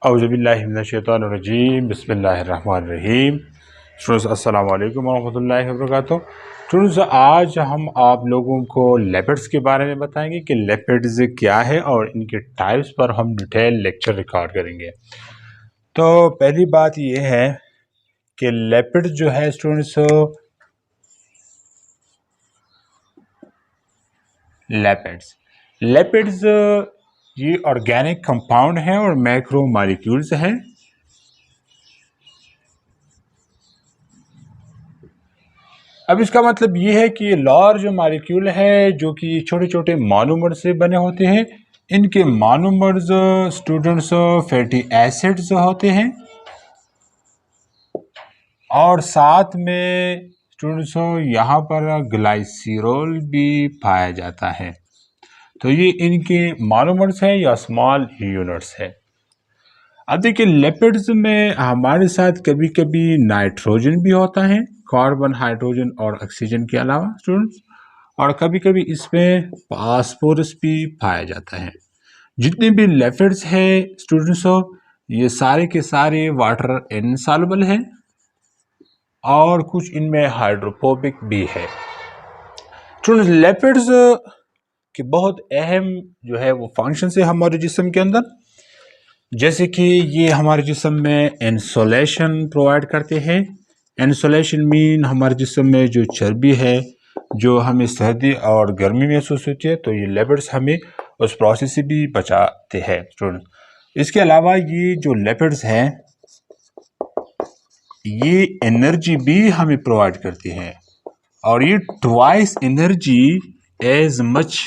औज़ुबिल्लाहिमिनश्शैतानिर्रजीम बिस्मिल्लाहिर्रहमानिर्रहीम। स्टूडेंट्स अस्सलाम वालेकुम वरहमतुल्लाहि वबरकातुहू। स्टूडेंट्स आज हम आप लोगों को लिपिड्स के बारे में बताएंगे कि लिपिड्स क्या है और इनके टाइप्स पर हम डिटेल लेक्चर रिकॉर्ड करेंगे। तो पहली बात ये है कि लिपिड जो है स्टूडेंट्स लिपिड्स ये ऑर्गेनिक कंपाउंड हैं और मैक्रो मॉलिक्यूल्स हैं। अब इसका मतलब ये है कि ये लार्ज मॉलिक्यूल है जो कि छोटे छोटे मोनोमर से बने होते हैं। इनके मोनोमर्स स्टूडेंट्स फैटी एसिड्स होते हैं और साथ में स्टूडेंट्स यहाँ पर ग्लाइसिरोल भी पाया जाता है। तो ये इनके मोनोमर्स हैं या स्मॉल यूनिट्स है। अब देखिए लिपिड्स में हमारे साथ कभी कभी नाइट्रोजन भी होता है, कार्बन हाइड्रोजन और ऑक्सीजन के अलावा स्टूडेंट्स, और कभी कभी इसमें फास्फोरस भी पाया जाता है। जितने भी लिपिड्स है स्टूडेंट्स ये सारे के सारे वाटर इनसॉल्युबल है और कुछ इनमें हाइड्रोफोबिक भी है। स्टूडेंट्स लिपिड्स के बहुत अहम जो है वो फंक्शन है हमारे जिस्म के अंदर, जैसे कि ये हमारे जिस्म में इंसुलेशन प्रोवाइड करते हैं। इंसुलेशन मीन हमारे जिस्म में जो चर्बी है जो हमें सर्दी और गर्मी महसूस होती है, तो ये लिपिड्स हमें उस प्रोसेस से भी बचाते हैं स्टूडेंट। इसके अलावा ये जो लिपिड्स हैं ये एनर्जी भी हमें प्रोवाइड करती हैं और ये twice energy as much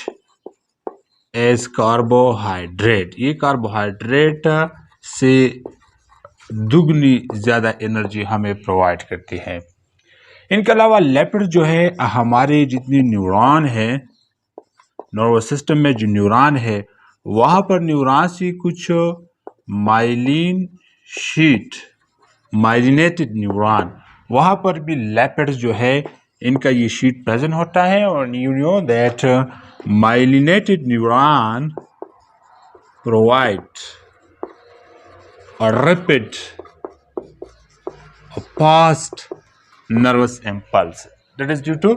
as carbohydrate, ये कार्बोहाइड्रेट से दुगनी ज़्यादा एनर्जी हमें प्रोवाइड करती है। इनके अलावा लिपिड जो है हमारे जितने न्यूरॉन है, नर्वस सिस्टम में जो न्यूरॉन है वहाँ पर न्यूरॉन से कुछ माइलिन शीट, माइलिनेटेड न्यूरॉन, वहाँ पर भी लिपिड्स जो है इनका ये शीट प्रेजेंट होता है। और you know that myelinated neuron provide a rapid, a fast nervous impulse that is due to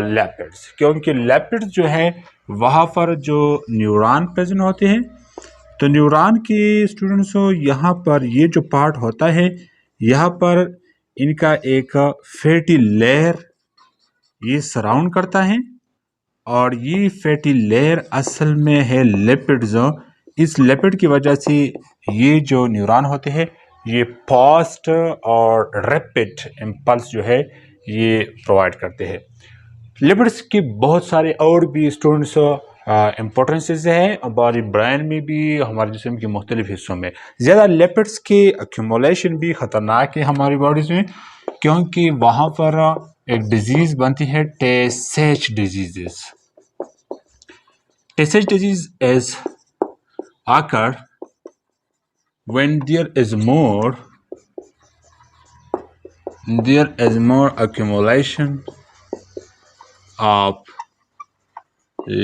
lipids, क्योंकि लिपिड्स जो है वहाँ पर जो न्यूरॉन प्रेजेंट होते हैं, तो न्यूरॉन के स्टूडेंट्स यहाँ पर ये जो पार्ट होता है यहाँ पर इनका एक फैटी लेयर ये सराउंड करता है और ये फैटी लेयर असल में है लिपिड्स। इस लिपिड की वजह से ये जो न्यूरॉन होते हैं ये फास्ट और रैपिड इम्पल्स जो है ये प्रोवाइड करते हैं। लिपिड्स के बहुत सारे और भी स्टूडेंट्स इम्पोर्टेंसेस हैं हमारी ब्रेन में भी, हमारे जिस्म के मुख्तलिफ हिस्सों में। ज़्यादा लिपिड्स की एक्यूमुलेशन भी ख़तरनाक है हमारी बॉडीज़ में, क्योंकि वहाँ पर एक डिजीज़ बनती है Tay Sachs disease. Tay Sachs disease is occur when there is more accumulation of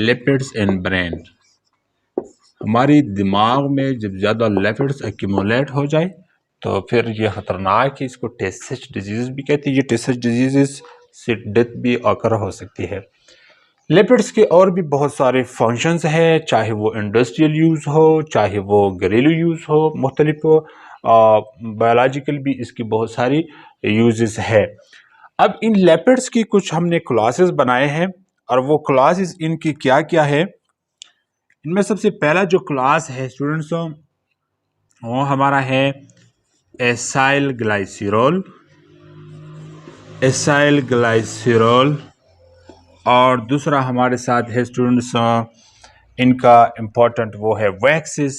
lipids in brain। हमारी दिमाग में जब ज़्यादा लिपिड्स एक्यूमुलेट हो जाए तो फिर ये ख़तरनाक है, इसको टेसेज डिजीज़ भी कहते हैं। ये टेसेज डिजीज़ से डेथ भी ऑकर हो सकती है। लिपिड्स के और भी बहुत सारे फंक्शंस हैं, चाहे वो इंडस्ट्रियल यूज़ हो चाहे वो घरेलू यूज़ हो, मुख्तलिफ बायोलॉजिकल भी इसकी बहुत सारी यूजेस है। अब इन लिपिड्स की कुछ हमने क्लासेस बनाए हैं और वो क्लासेस इनकी क्या क्या है। इनमें सबसे पहला जो क्लास है स्टूडेंट्स वो हमारा है एसाइल ग्लाइसिरोल। एसाइल ग्लाइसिरोल और दूसरा हमारे साथ है स्टूडेंट्स इनका इम्पोर्टेंट वो है वैक्सिस।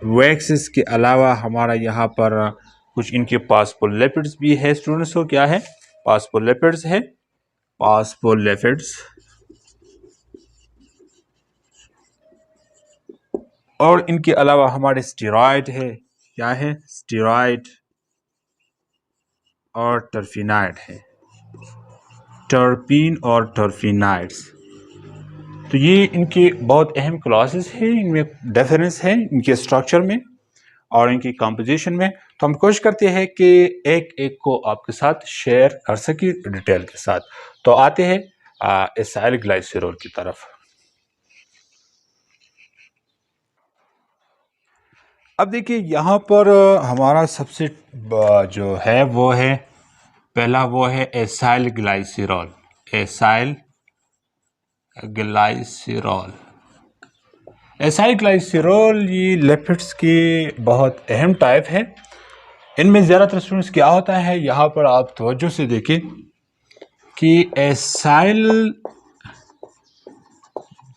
वैक्सिस के अलावा हमारा यहाँ पर कुछ इनके फॉस्फोलिपिड्स भी है स्टूडेंट्स। को क्या है? फॉस्फोलिपिड्स है, फॉस्फोलिपिड्स। और इनके अलावा हमारे स्टेरॉइड है, क्या है? स्टेरॉइड और टर्फिनाइड है, टर्पीन और टर्फिनाइड्स। तो ये इनके बहुत अहम क्लासेस हैं, इनमें डिफरेंस है इनके स्ट्रक्चर में और इनकी कंपोजिशन में। तो हम कोशिश करते हैं कि एक एक को आपके साथ शेयर कर सके डिटेल के साथ। तो आते हैं एसाइल ग्लाइसरॉल की तरफ। अब देखिए यहाँ पर हमारा सबसे जो है वो है, पहला वो है acyl glycerol. Acyl glycerol, acyl glycerol ये लिपिड्स की बहुत अहम टाइप है। इनमें ज़्यादातर स्टूडेंट्स क्या होता है, यहाँ पर आप तवज्जो से देखें कि acyl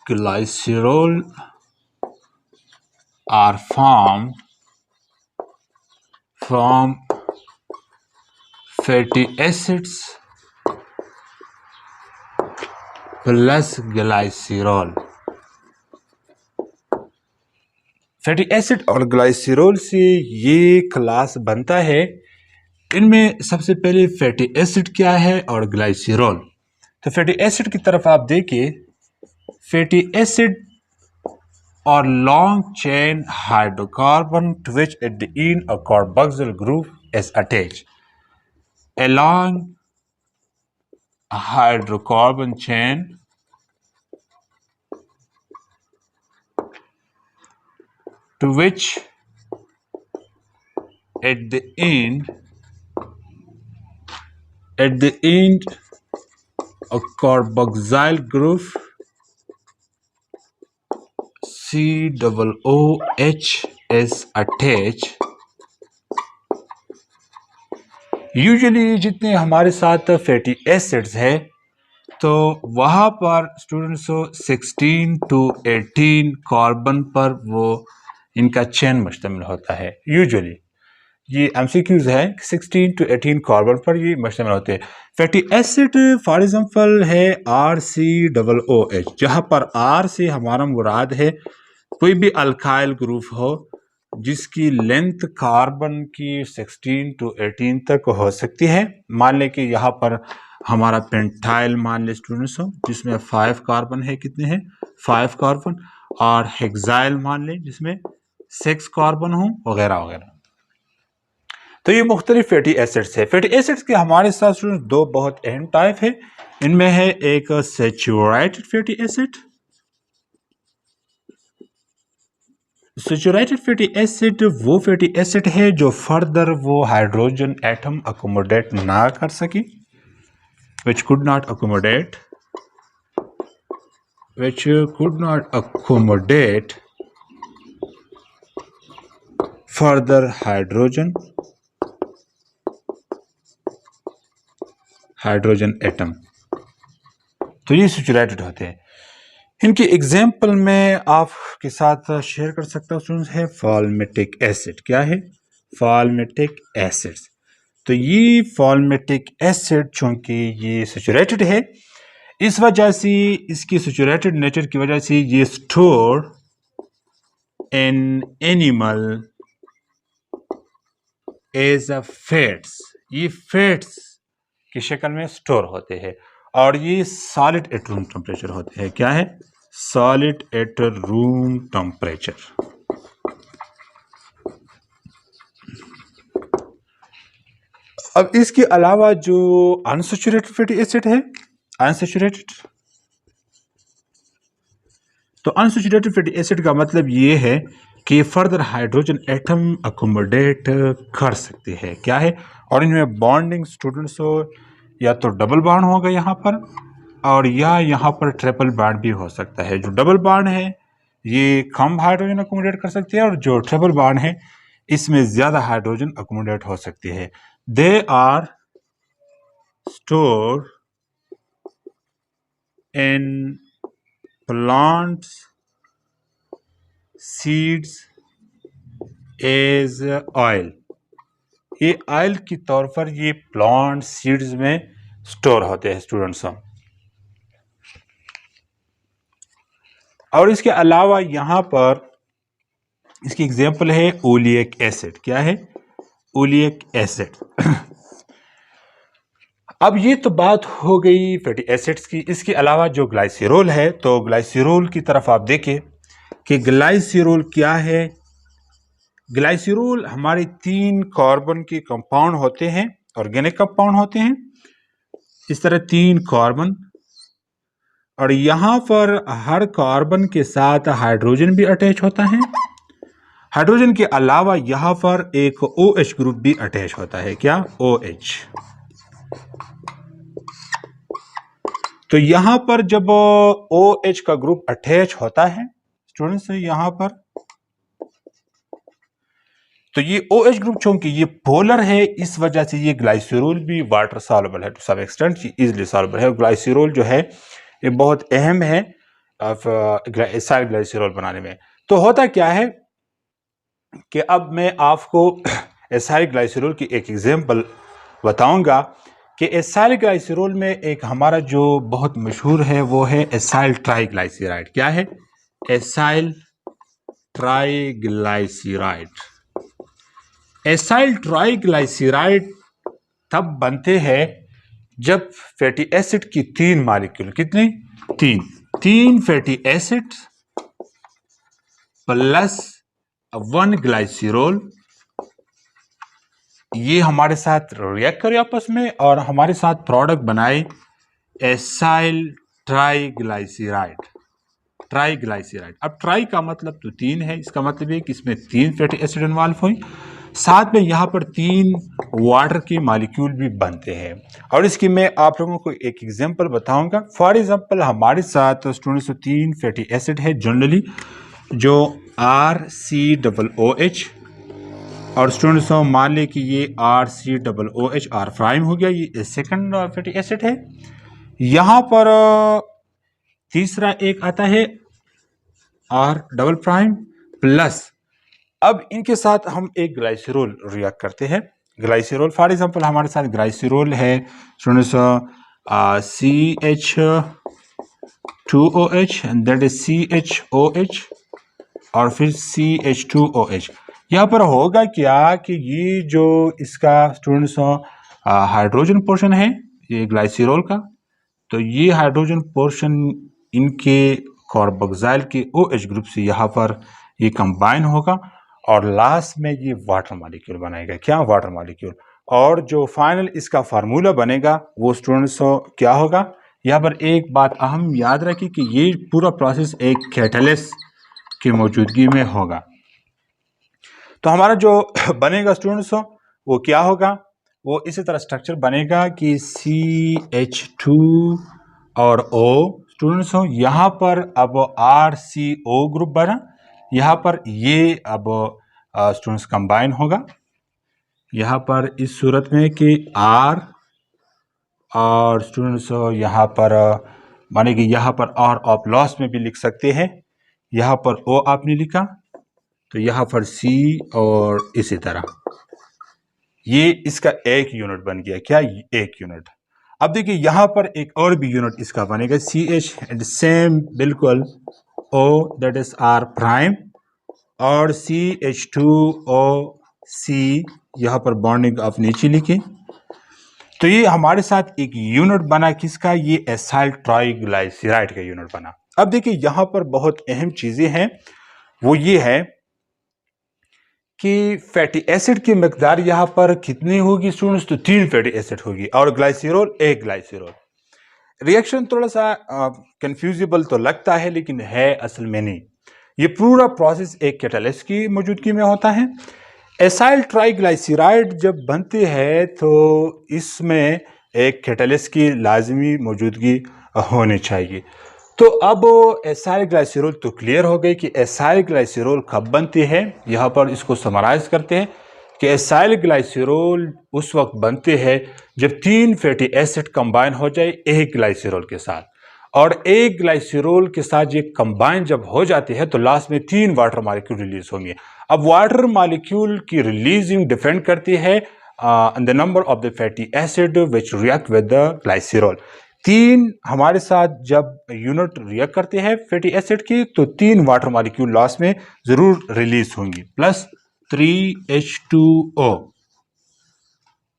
glycerol are formed from fatty acids plus glycerol. Fatty acid और ग्लाइसरॉल से ये क्लास बनता है। इनमें सबसे पहले फैटी एसिड क्या है और ग्लाइसरॉल। तो फैटी एसिड की तरफ आप देखिए, फैटी एसिड और long chain hydrocarbon to which at the end a carboxyl group is attached. A long hydrocarbon chain to which at the end a carboxyl group COOH is attached। Usually जितने हमारे साथ fatty acids है तो वहाँ पर students 16 to 18 carbon पर वो इनका चेन मुश्तमिल होता है। यूजुअली ये MCQs है, 16 to 18 कार्बन पर ये मुश्तमिल होते हैं। फैटी एसिड फॉर एग्जांपल है RCOOH, जहाँ पर R से हमारा मुराद है कोई भी अल्काइल ग्रुप हो जिसकी लेंथ कार्बन की 16 to 18 तक हो सकती है। मान लें कि यहाँ पर हमारा पेंटाइल मान ले स्टूडेंट्स हो जिसमें 5 कार्बन है, कितने हैं 5 कार्बन, और हेक्साइल मान लें जिसमें 6 कार्बन हो, वगैरह वगैरह। तो ये मुख्तलिफ फैटी एसिड्स है। फैटी एसिड्स के हमारे साथ स्टूडेंट्स दो बहुत अहम टाइप है। इनमें है एक saturated fatty acid. Saturated fatty acid वो फैटी एसिड है जो फर्दर वो हाइड्रोजन एटम अकोमोडेट ना कर सके, which could not accommodate further hydrogen atom. तो ये सैचुरेटेड होते हैं। इनके एग्जाम्पल में आपके साथ शेयर कर सकता हूँ स्टूडेंट्स है फॉर्मेटिक एसिड। क्या है फॉर्मेटिक एसिड। तो ये फॉर्मेटिक एसिड चूंकि ये सैचुरेटेड है, इस वजह से इसकी सैचुरेटेड नेचर की वजह से ये store in animal as a fats, ये फैट्स की शक्ल में स्टोर होते हैं और ये सॉलिड एट रूम टेम्परेचर होते हैं। क्या है सॉलिड एट रूम टेम्परेचर। अब इसके अलावा जो अनसैचुरेटेड फैटी एसिड है, अनसैचुरेटेड, तो अनसैचुरेटेड फैटी एसिड का मतलब ये है कि फर्दर हाइड्रोजन एटम अकोमोडेट कर सकते हैं। क्या है, और इनमें बॉन्डिंग स्टूडेंट्स हो या तो डबल बॉन्ड होगा यहाँ पर, और या यहाँ पर ट्रिपल बॉन्ड भी हो सकता है। जो डबल बॉन्ड है ये कम हाइड्रोजन अकोमोडेट कर सकते हैं और जो ट्रिपल बॉन्ड है इसमें ज़्यादा हाइड्रोजन अकोमोडेट हो सकती है। They are store in plants seeds as oil. ये ऑयल के तौर पर ये प्लांट सीड्स में स्टोर होते हैं स्टूडेंट्स। और इसके अलावा यहाँ पर इसकी एग्जांपल है ओलिक एसिड। क्या है ओलिक एसिड। अब ये तो बात हो गई फैटी एसिड्स की। इसके अलावा जो ग्लाइसिरोल है, तो ग्लाइसिरोल की तरफ आप देखें कि ग्लाइसिरोल क्या है। ग्लाइसिरोल हमारे 3 कार्बन के कंपाउंड होते हैं, ऑर्गेनिक कंपाउंड होते हैं, इस तरह 3 कार्बन, और यहां पर हर कार्बन के साथ हाइड्रोजन भी अटैच होता है। हाइड्रोजन के अलावा यहां पर एक OH ग्रुप भी अटैच होता है। क्या? OH। तो यहां पर जब OH का ग्रुप अटैच होता है स्टूडेंट्स यहां पर, तो ये OH ग्रुप चूंकि ये पोलर है, इस वजह से ये ग्लाइसिरोल भी वाटर सॉल्युबल है to some extent, easily soluble है। ग्लाइसिरोल जो है ये बहुत अहम है एसाइल ग्लाइसिरोल बनाने में। तो होता क्या है कि अब मैं आपको एसाइल ग्लाइसिरोल की एक एग्जांपल बताऊंगा कि एसाइल ग्लाइसिरोल में एक हमारा जो बहुत मशहूर है वो है एसाइल ट्राइग्लाइसराइड। क्या है? Acyl triglyceride. एसाइल ट्राइग्लाइसराइड तब बनते हैं जब फैटी एसिड की 3 मॉलिक्यूल, कितने? 3 फैटी एसिड प्लस 1 ग्लाइसिरोल, ये हमारे साथ रिएक्ट करे आपस में और हमारे साथ प्रोडक्ट बनाए एसाइल ट्राइग्लाइसराइड। ट्राइग्लाइसराइड, अब ट्राई का मतलब तो 3 है, इसका मतलब है कि इसमें 3 फैटी एसिड इन्वॉल्व हुई, साथ में यहाँ पर 3 वाटर के मॉलिक्यूल भी बनते हैं। और इसकी मैं आप लोगों को एक एग्जांपल बताऊंगा। फॉर एग्जांपल हमारे साथ स्टूडेंट्स 3 फैटी एसिड है जनरली, जो RCOOH, और स्टूडेंट्स मान लें कि ये RCOOH R प्राइम हो गया, ये सेकंड फैटी एसिड है। यहाँ पर तीसरा एक आता है R डबल प्राइम प्लस, अब इनके साथ हम एक ग्लाइसिरोल रिएक्ट करते हैं। ग्लाइसिरोल फॉर एग्जांपल हमारे साथ ग्लाइसिरोल है students CH2OH and that is CHOH और फिर CH2OH। यहाँ पर होगा क्या कि ये जो इसका स्टूडेंट्स हाइड्रोजन पोर्शन है ये ग्लाइसिरोल का, तो ये हाइड्रोजन पोर्शन इनके कार्बोक्सिल के OH ग्रुप से यहाँ पर ये कंबाइन होगा और लास्ट में ये वाटर मॉलिक्यूल बनाएगा। क्या? Water molecule. और जो फाइनल इसका फार्मूला बनेगा वो स्टूडेंट्स क्या होगा? यहाँ पर एक बात अहम याद रखिए कि ये पूरा प्रोसेस एक कैटलिस्ट की मौजूदगी में होगा। तो हमारा जो बनेगा स्टूडेंट्स वो क्या होगा? वो इसी तरह स्ट्रक्चर बनेगा कि CH2 और O स्टूडेंट्स यहाँ पर अब RCO ग्रुप बना, यहाँ पर ये अब स्टूडेंट्स कंबाइन होगा यहाँ पर इस सूरत में कि R, और स्टूडेंट्स यहाँ पर माने कि यहाँ पर R आप लॉस में भी लिख सकते हैं, यहाँ पर O आपने लिखा तो यहाँ पर C, और इसी तरह ये इसका एक यूनिट बन गया। क्या? एक यूनिट। अब देखिए यहाँ पर एक और भी यूनिट इसका बनेगा CH एंड सेम बिल्कुल O that is R prime और CH2OC, यहाँ पर बॉन्डिंग आप नीचे लिखें। तो ये हमारे साथ एक यूनिट बना किसका? ये एसाइल ट्राइग्लाइसराइड का यूनिट बना। अब देखिए यहाँ पर बहुत अहम चीजें हैं, वो ये है कि फैटी एसिड की मिकदार यहाँ पर कितनी होगी स्टूडेंट्स? तो 3 फैटी एसिड होगी और ग्लाइसिरोल एक ग्लाइसिरोल। रिएक्शन थोड़ा सा कंफ्यूजिबल तो लगता है लेकिन है असल में नहीं। ये पूरा प्रोसेस एक कैटलिस्ट की मौजूदगी में होता है। एसाइल ट्राइग्लाइसराइड जब बनते हैं तो इसमें एक कैटलिस्ट की लाजमी मौजूदगी होनी चाहिए। तो अब एसाइल ग्लाइसरोल तो क्लियर हो गई कि एसाइल ग्लाइसरोल कब बनती है। यहाँ पर इसको समराइज करते हैं कि एसाइल ग्लाइसरोल उस वक्त बनते हैं जब 3 फैटी एसिड कंबाइन हो जाए एक ग्लाइसरोल के साथ, और एक ग्लाइसरोल के साथ ये कंबाइन जब हो जाते हैं तो लास्ट में 3 वाटर मॉलिक्यूल रिलीज होंगे। अब वाटर मॉलिक्यूल की रिलीजिंग डिपेंड करती है the number of the fatty acid which react with the glycerol. 3 हमारे साथ जब यूनिट रिएक्ट करते हैं फैटी एसिड की तो 3 वाटर मॉलिक्यूल लास्ट में जरूर रिलीज होंगी प्लस 3H2O।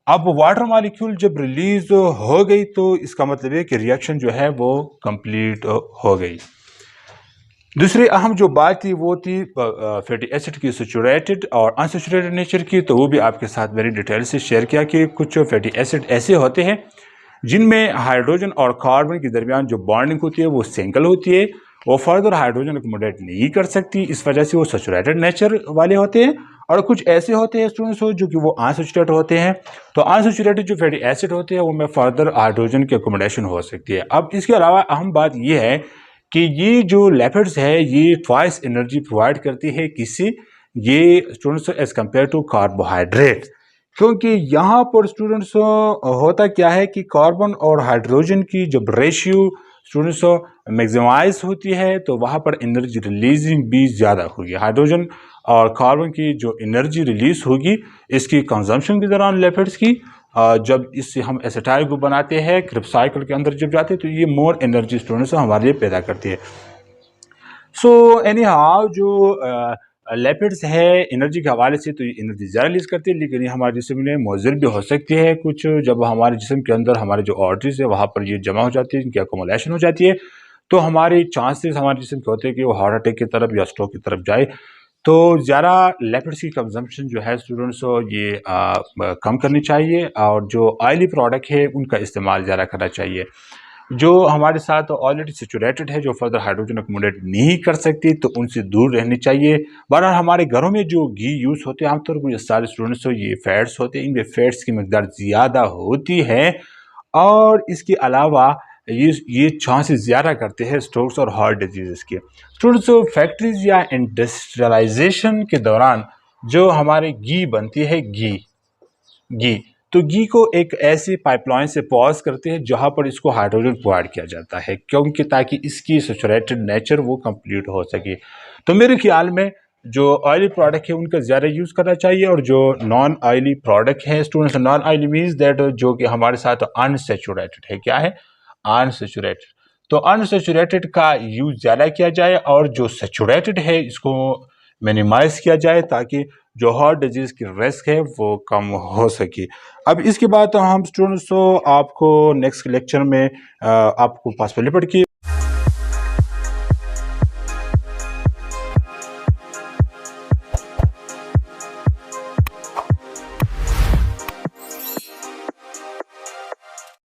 अब वाटर मॉलिक्यूल जब रिलीज हो गई तो इसका मतलब है कि रिएक्शन जो है वो कंप्लीट हो गई। दूसरी अहम जो बात थी वो थी फैटी एसिड की सैचुरेटेड और अनसैचुरेटेड नेचर की, तो वो भी आपके साथ वेरी डिटेल से शेयर किया कि कुछ फैटी एसिड ऐसे होते हैं जिनमें हाइड्रोजन और कार्बन के दरमियान जो बॉन्डिंग होती है वो सिंगल होती है, वो फर्दर हाइड्रोजन अकोमोडेट नहीं कर सकती, इस वजह से वो सैचुरेटेड नेचर वाले होते हैं। और कुछ ऐसे होते हैं स्टूडेंट्स जो कि वो अनसैचुरेटेड होते हैं, तो अनसैचुरेटेड जो फैटी एसिड होते हैं वो में फर्दर हाइड्रोजन की अकोमोडेशन हो सकती है। अब इसके अलावा अहम बात ये है कि ये जो लिपिड्स है ये ट्वाइस एनर्जी प्रोवाइड करती है किसी, ये students as compare to carbohydrate, क्योंकि यहाँ पर स्टूडेंट्स होता क्या है कि कार्बन और हाइड्रोजन की जब रेशियो स्टूडेंट्स मैक्सिमाइज होती है तो वहाँ पर एनर्जी रिलीजिंग भी ज़्यादा होगी। हाइड्रोजन और कार्बन की जो एनर्जी रिलीज होगी इसकी कंजम्पशन के दौरान लिपिड्स की, जब इससे हम एसिटाइल ग्रुप बनाते हैं क्रिब साइकिल के अंदर जब जाते हैं तो ये मोर एनर्जी स्टूडेंट्स हमारे लिए पैदा करती है। सो एनी हाउ जो लिपिड्स है एनर्जी के हवाले से तो ये एनर्जी ज़्यादा रिलीज करती है, लेकिन ये हमारे जिस्म में मुज़र भी हो सकती है कुछ, जब हमारे जिस्म के अंदर हमारे जो आर्टरीज है वहाँ पर ये जमा हो जाती है, इनकी अकोमोलेशन हो जाती है, तो हमारे चांसेस हमारे जिस्म के होते हैं कि वो हार्ट अटैक की तरफ या स्ट्रोक की तरफ जाए। तो ज़्यादा लिपिड्स की कंजम्पशन जो है स्टूडेंट्स ये कम करनी चाहिए और जो ऑयली प्रोडक्ट है उनका इस्तेमाल ज़्यादा करना चाहिए। जो हमारे साथ ऑलरेडी सैचुरेटेड है, जो फर्दर हाइड्रोजन अकोमोडेट नहीं कर सकती, तो उनसे दूर रहनी चाहिए। बहरहाल हमारे घरों में जो घी यूज़ होते हैं आमतौर पर ये सारे स्टूडेंट्स ये फैट्स होते हैं, इनमें फैट्स की मकदार ज़्यादा होती है और इसके अलावा ये चांसेस ज़्यादा करते हैं स्ट्रोक्स और हार्ट डिजीज़ के। स्टूडेंट्स फैक्ट्रीज या इंडस्ट्रियलाइजेशन के दौरान जो हमारे घी बनती है घी तो घी को एक ऐसी पाइपलाइन से पास करते हैं जहां पर इसको हाइड्रोजन प्रोवाइड किया जाता है, क्योंकि ताकि इसकी सैचुरेटेड नेचर वो कंप्लीट हो सके। तो मेरे ख्याल में जो ऑयली प्रोडक्ट है उनका ज़्यादा यूज़ करना चाहिए और जो नॉन ऑयली प्रोडक्ट है students, non oily means that जो कि हमारे साथ अनसैचुरेटेड है, क्या है अनसैचुरेटेड, तो अनसैचुरेटेड का यूज़ ज़्यादा किया जाए और जो सैचुरेटेड है इसको मिनिमाइज किया जाए ताकि जो हार्ट डिजीज़ की रिस्क है वो कम हो सके। अब इसके बाद हम स्टूडेंट्स आपको नेक्स्ट लेक्चर में आपको पॉसिबल की